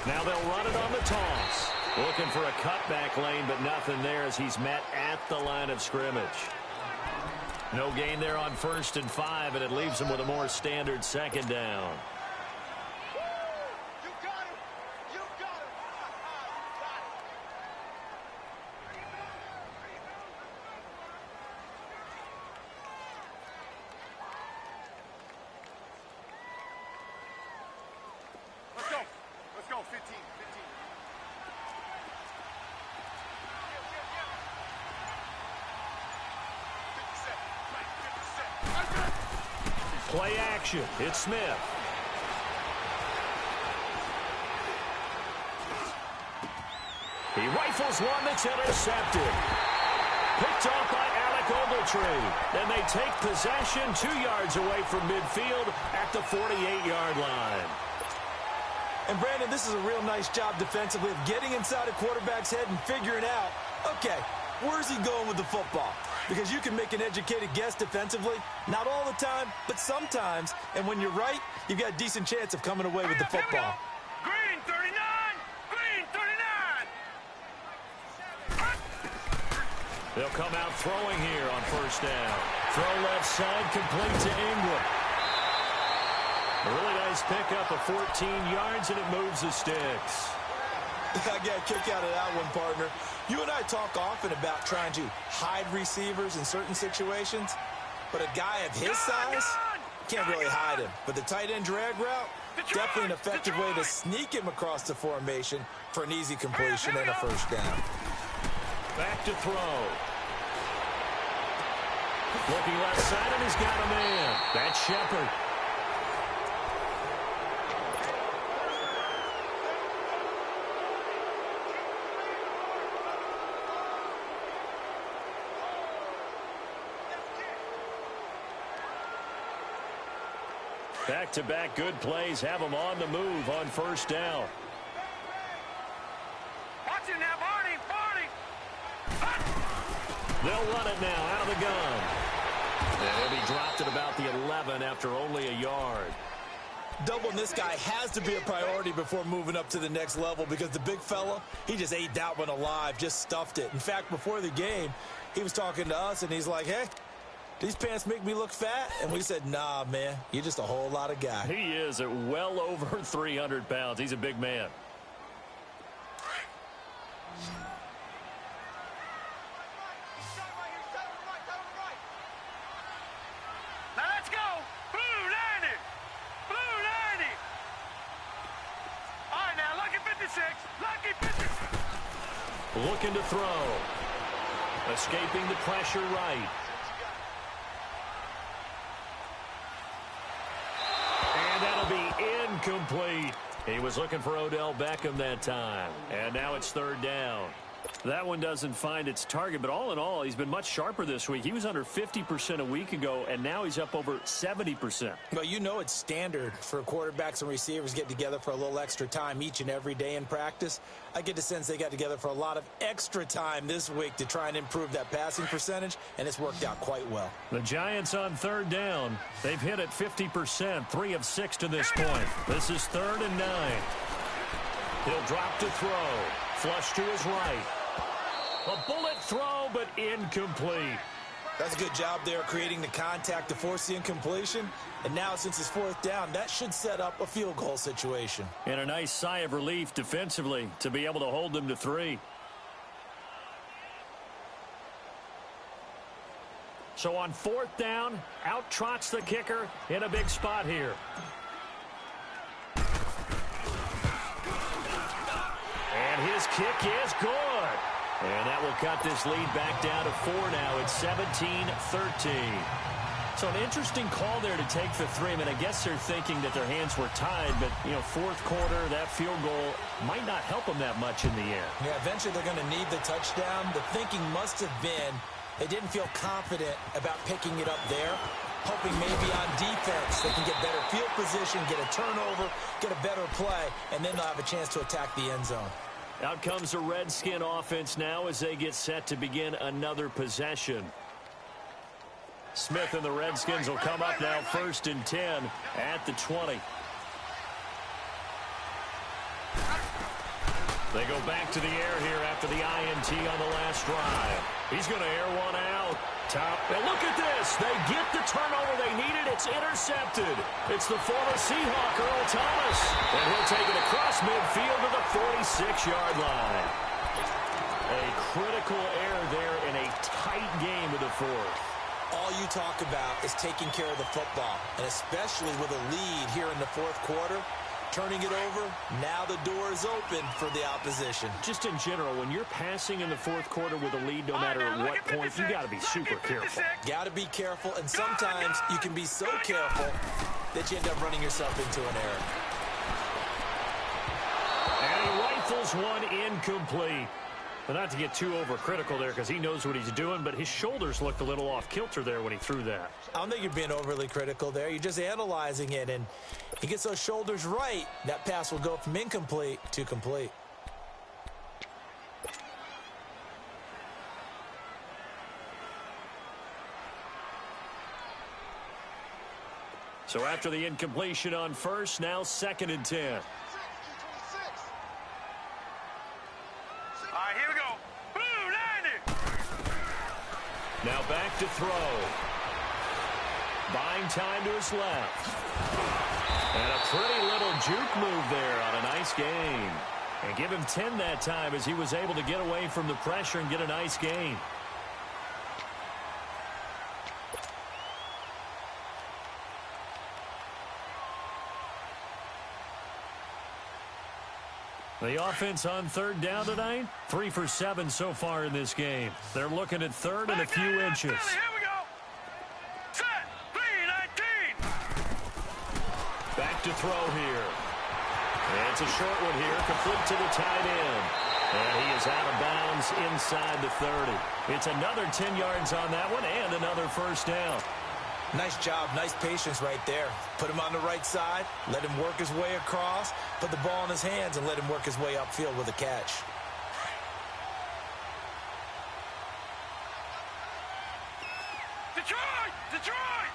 Now they'll run it on the toss. Looking for a cutback lane, but nothing there as he's met at the line of scrimmage. No gain there on 1st and 5, and it leaves him with a more standard 2nd down. You got him. You got him. You got him. Let's go. Let's go. 15. 15. Play action. It's Smith. He rifles one that's intercepted. Picked off by Alec Ogletree. Then they take possession 2 yards away from midfield at the 48-yard line. And, Brandon, this is a real nice job defensively of getting inside a quarterback's head and figuring out, okay, where's he going with the football? Because you can make an educated guess defensively. Not all the time, but sometimes. And when you're right, you've got a decent chance of coming away with the football. Green 39. Green 39. They'll come out throwing here on 1st down. Throw left side, complete to Ingram. A really nice pickup of 14 yards, and it moves the sticks. I got a kick out of that one, partner. You and I talk often about trying to hide receivers in certain situations, but a guy of his size can't really hide him. But the tight end drag route, definitely an effective way to sneak him across the formation for an easy completion and a 1st down. Back to throw. Looking left side, and he's got a man. That's Shepard. Back-to-back good plays have them on the move on 1st down. Watch it now, Barney. Barney. They'll run it now out of the gun. And he'll be dropped at about the 11 after only a yard. Doubling this guy has to be a priority before moving up to the next level because the big fella, he just ate that one alive, just stuffed it. In fact, before the game, he was talking to us, and he's like, hey, these pants make me look fat? And we said, nah, man, you're just a whole lot of guy. He is at well over 300 pounds. He's a big man. Now let's go. Blue 90. Blue 90. All right, now, lucky 56. Lucky 56. Looking to throw. Escaping the pressure right. And that'll be incomplete. He was looking for Odell Beckham that time. And now it's 3rd down. That one doesn't find its target, but all in all, he's been much sharper this week. He was under 50% a week ago, and now he's up over 70%. Well, you know it's standard for quarterbacks and receivers get together for a little extra time each and every day in practice. I get the sense they got together for a lot of extra time this week to try and improve that passing percentage, and it's worked out quite well. The Giants on 3rd down. They've hit it 50%, 3 of 6 to this point. This is 3rd and 9. He'll drop to throw. Flush to his right. A bullet throw, but incomplete. That's a good job there creating the contact to force the incompletion. And now, since it's 4th down, that should set up a field goal situation. And a nice sigh of relief defensively to be able to hold them to 3. So on 4th down, out trots the kicker in a big spot here. And his kick is good. And that will cut this lead back down to 4 now. It's 17-13. So an interesting call there to take the 3. I mean, I guess they're thinking that their hands were tied, but, you know, 4th quarter, that field goal might not help them that much in the end. Yeah, eventually they're going to need the touchdown. The thinking must have been they didn't feel confident about picking it up there, hoping maybe on defense they can get better field position, get a turnover, get a better play, and then they'll have a chance to attack the end zone. Out comes the Redskin offense now as they get set to begin another possession. Smith and the Redskins will come up now 1st and 10 at the 20. They go back to the air here after the INT on the last drive. He's going to air one out. Top. And look at this. They get the turnover they needed. It's intercepted. It's the former Seahawk, Earl Thomas. And he'll take it across midfield to the 46-yard line. A critical error there in a tight game of the fourth. All you talk about is taking care of the football, and especially with a lead here in the fourth quarter. Turning it over, now the door is open for the opposition. Just in general, when you're passing in the fourth quarter with a lead, no matter at what point, you got to be super careful. Got to be careful, and sometimes you can be so careful that you end up running yourself into an error. And he rifles one incomplete. But not to get too overcritical there because he knows what he's doing, but his shoulders looked a little off kilter there when he threw that. I don't think you're being overly critical there. You're just analyzing it, and he gets those shoulders right. That pass will go from incomplete to complete. So after the incompletion on first, now 2nd and 10. Now back to throw. Buying time to his left. And a pretty little juke move there on a nice gain. And give him 10 that time as he was able to get away from the pressure and get a nice gain. The offense on 3rd down tonight, 3 for 7 so far in this game. They're looking at 3rd and a few inches. Here we go. Set. 3-19. Back to throw here. And it's a short one here, complete to the tight end. And he is out of bounds inside the 30. It's another 10 yards on that one and another first down. Nice job, nice patience right there. Put him on the right side, let him work his way across, put the ball in his hands, and let him work his way upfield with a catch. Detroit! Detroit!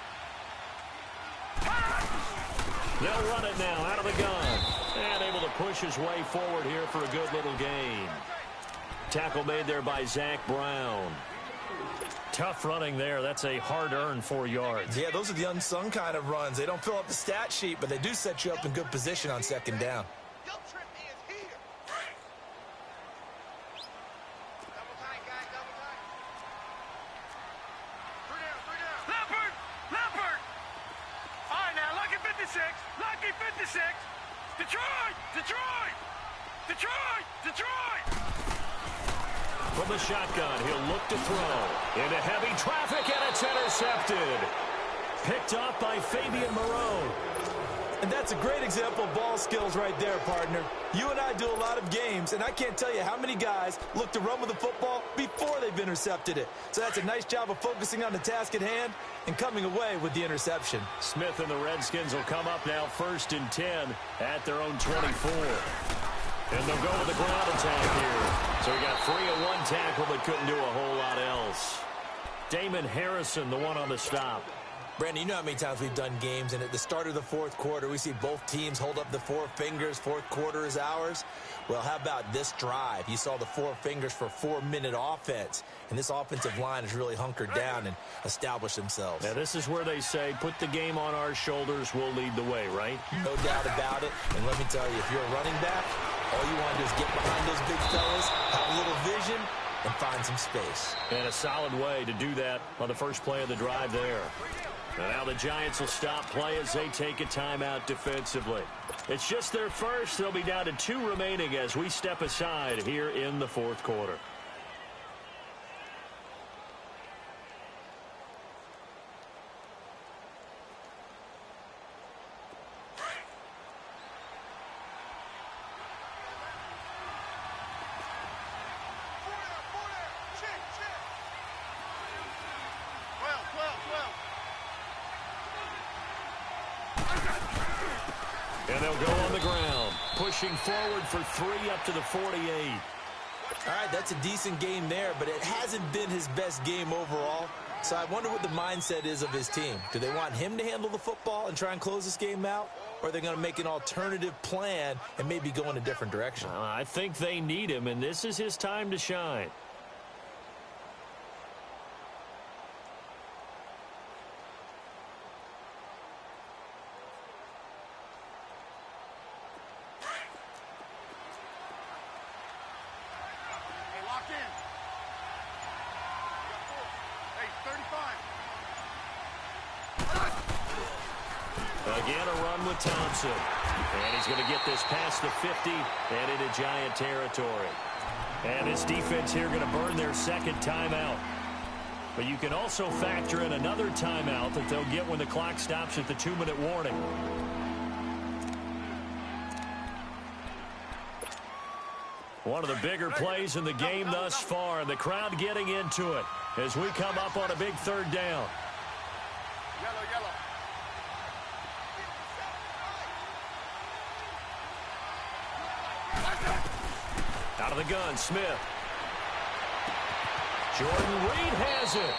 They'll run it now out of the gun. And able to push his way forward here for a good little gain. Tackle made there by Zach Brown. Tough running there. That's a hard-earned 4 yards. Yeah, those are the unsung kind of runs. They don't fill up the stat sheet, but they do set you up in good position on 2nd down. Leopard! All right, now, lucky 56. Lucky 56. Detroit! Detroit! Detroit! Detroit! From the shotgun, he'll look to throw. Into heavy traffic, and it's intercepted. Picked off by Fabian Moreau. And that's a great example of ball skills right there, partner. You and I do a lot of games, and I can't tell you how many guys look to run with the football before they've intercepted it. So that's a nice job of focusing on the task at hand and coming away with the interception. Smith and the Redskins will come up now 1st and 10 at their own 24. And they'll go with the ground attack here. So we got 3 and 1 tackle, but couldn't do a whole lot else. Damon Harrison, the one on the stop. Brandon, you know how many times we've done games, and at the start of the fourth quarter, we see both teams hold up the 4 fingers, fourth quarter is ours. Well, how about this drive? You saw the 4 fingers for 4-minute offense, and this offensive line has really hunkered down and established themselves. Now, this is where they say, put the game on our shoulders, we'll lead the way, right? No doubt about it, and let me tell you, if you're a running back, all you want to do is get behind those big fellas, have a little vision, and find some space. And a solid way to do that on the first play of the drive there. And now the Giants will stop play as they take a timeout defensively. It's just their first. They'll be down to 2 remaining as we step aside here in the fourth quarter. And they'll go on the ground, pushing forward for 3 up to the 48. All right, that's a decent game there, but it hasn't been his best game overall. So I wonder what the mindset is of his team. Do they want him to handle the football and try and close this game out? Or are they going to make an alternative plan and maybe go in a different direction? I think they need him, and this is his time to shine. Again, a run with Thompson. And he's going to get this past the 50 and into Giant territory. And his defense here going to burn their second timeout. But you can also factor in another timeout that they'll get when the clock stops at the 2-minute warning. One of the bigger plays in the game thus far, and the crowd getting into it as we come up on a big third down. Yellow. Out of the gun, Smith. Jordan Reed has it.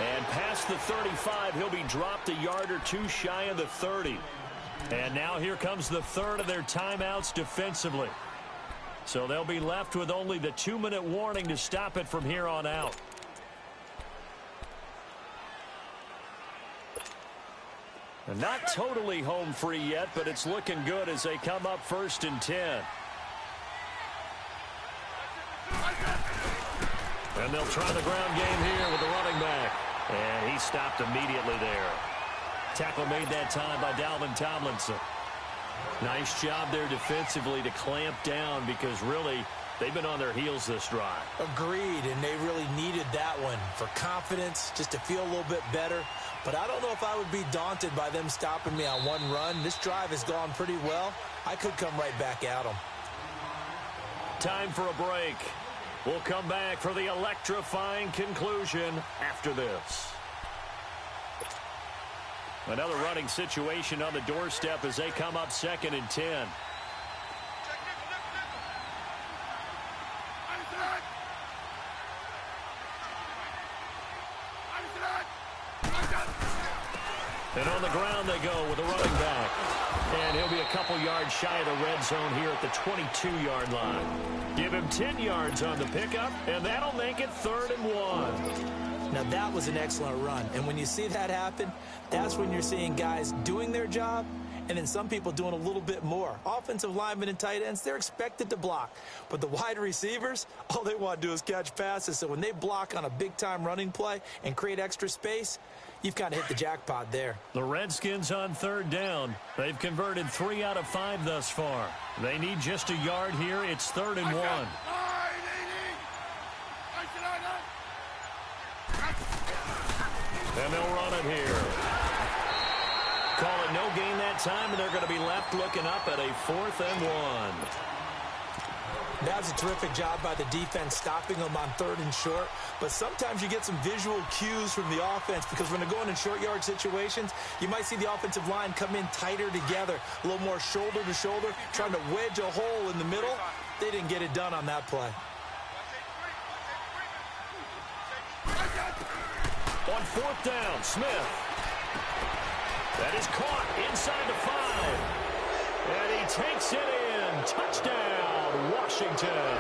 And past the 35, he'll be dropped a yard or two shy of the 30. And now here comes the third of their timeouts defensively. So they'll be left with only the 2-minute warning to stop it from here on out. And not totally home free yet, but it's looking good as they come up 1st and 10. And they'll try the ground game here with the running back. And he stopped immediately there. Tackle made that time by Dalvin Tomlinson. Nice job there defensively to clamp down because really they've been on their heels this drive. Agreed, and they really needed that one for confidence, just to feel a little bit better. But I don't know if I would be daunted by them stopping me on one run. This drive has gone pretty well. I could come right back at them. Time for a break. We'll come back for the electrifying conclusion after this. Another running situation on the doorstep as they come up 2nd and 10. And on the ground they go with a running back. And he'll be a couple yards shy of the red zone here at the 22-yard line. Give him 10 yards on the pickup, and that'll make it 3rd and 1. Now, that was an excellent run. And when you see that happen, that's when you're seeing guys doing their job and then some people doing a little bit more. Offensive linemen and tight ends, they're expected to block. But the wide receivers, all they want to do is catch passes. So when they block on a big-time running play and create extra space, you've kind of hit the jackpot there. The Redskins on 3rd down. They've converted 3 out of 5 thus far. They need just a yard here. It's 3rd and 1. And they'll run it here. Call it no gain that time, and they're going to be left looking up at a 4th and 1. That was a terrific job by the defense stopping them on 3rd and short. But sometimes you get some visual cues from the offense because when they're going in short yard situations, you might see the offensive line come in tighter together, a little more shoulder to shoulder, trying to wedge a hole in the middle. They didn't get it done on that play. On 4th down, Smith. That is caught inside the 5. And he takes it in. Touchdown, Washington.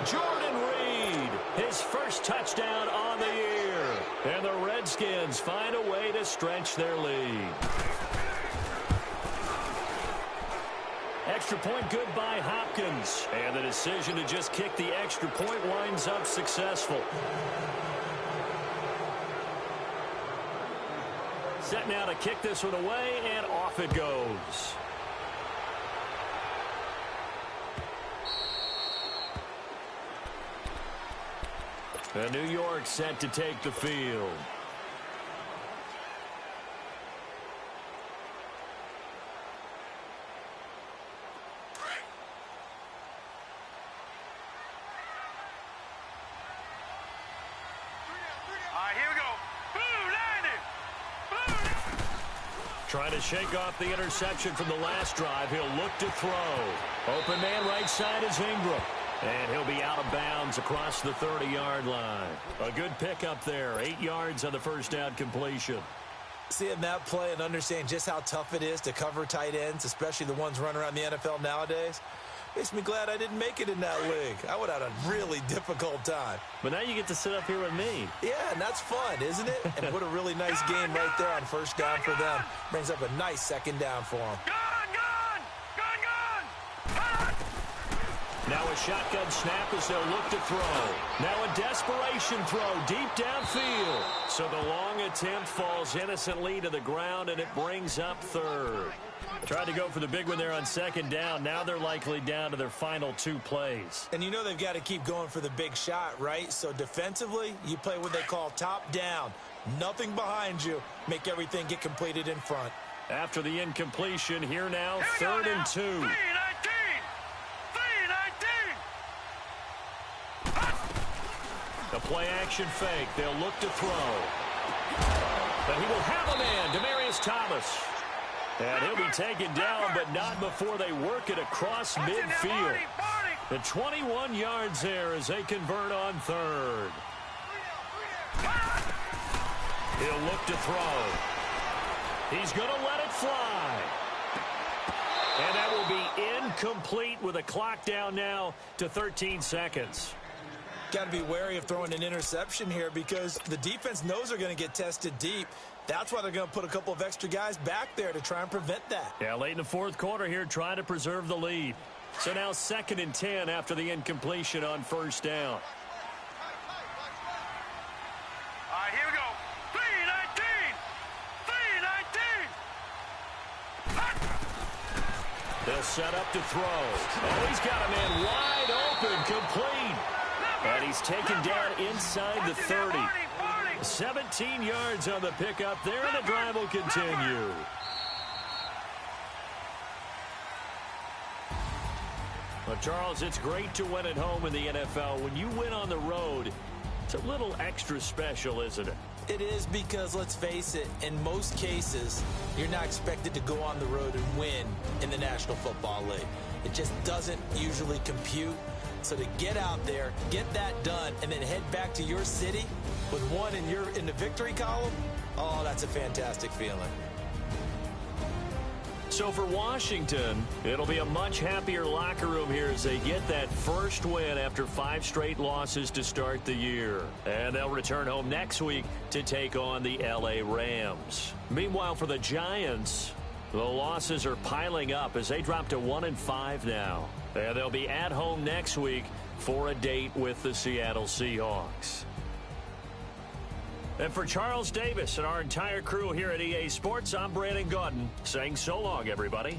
Jordan Reed, his first touchdown on the year. And the Redskins find a way to stretch their lead. Extra point good by Hopkins. And the decision to just kick the extra point winds up successful. Set now to kick this one away, and off it goes. And New York set to take the field. Trying to shake off the interception from the last drive. He'll look to throw. Open man right side is Ingram. And he'll be out of bounds inbounds across the 30-yard line. A good pickup there. 8 yards on the first down completion. Seeing that play and understanding just how tough it is to cover tight ends, especially the ones running around the NFL nowadays, makes me glad I didn't make it in that league. I would have had a really difficult time. But now you get to sit up here with me. Yeah, and that's fun, isn't it? And what a really nice game right there on first down for them. Brings up a nice second down for them. Now a shotgun snap as they'll look to throw. Now a desperation throw deep downfield. So the long attempt falls innocently to the ground, and it brings up third. Tried to go for the big one there on second down. Now they're likely down to their final 2 plays. And you know they've got to keep going for the big shot, right? So defensively, you play what they call top down. Nothing behind you. Make everything get completed in front. After the incompletion, here now, 3rd and 2. The play-action fake. They'll look to throw. But he will have a man, Demaryius Thomas. And he'll be taken down, but not before they work it across midfield. The 21 yards there as they convert on 3rd. He'll look to throw. He's going to let it fly. And that will be incomplete with a clock down now to 13 seconds. Got to be wary of throwing an interception here because the defense knows they're going to get tested deep. That's why they're going to put a couple of extra guys back there to try and prevent that. Yeah, late in the 4th quarter here, trying to preserve the lead. So now 2nd and 10 after the incompletion on first down. All right, here we go. 3-19. They'll set up to throw. Oh, he's got a man wide open, complete. And he's taken down inside the 30. 17 yards on the pickup there, and the drive will continue. Well, Charles, it's great to win at home in the NFL. When you win on the road, it's a little extra special, isn't it? It is because, let's face it, in most cases, you're not expected to go on the road and win in the National Football League. It just doesn't usually compute. So to get out there, get that done, and then head back to your city with one in the victory column, oh, that's a fantastic feeling. So for Washington, it'll be a much happier locker room here as they get that first win after 5 straight losses to start the year. And they'll return home next week to take on the L.A. Rams. Meanwhile, for the Giants, the losses are piling up as they drop to 1-5 now. And they'll be at home next week for a date with the Seattle Seahawks. And for Charles Davis and our entire crew here at EA Sports, I'm Brandon Gaudin saying so long, everybody.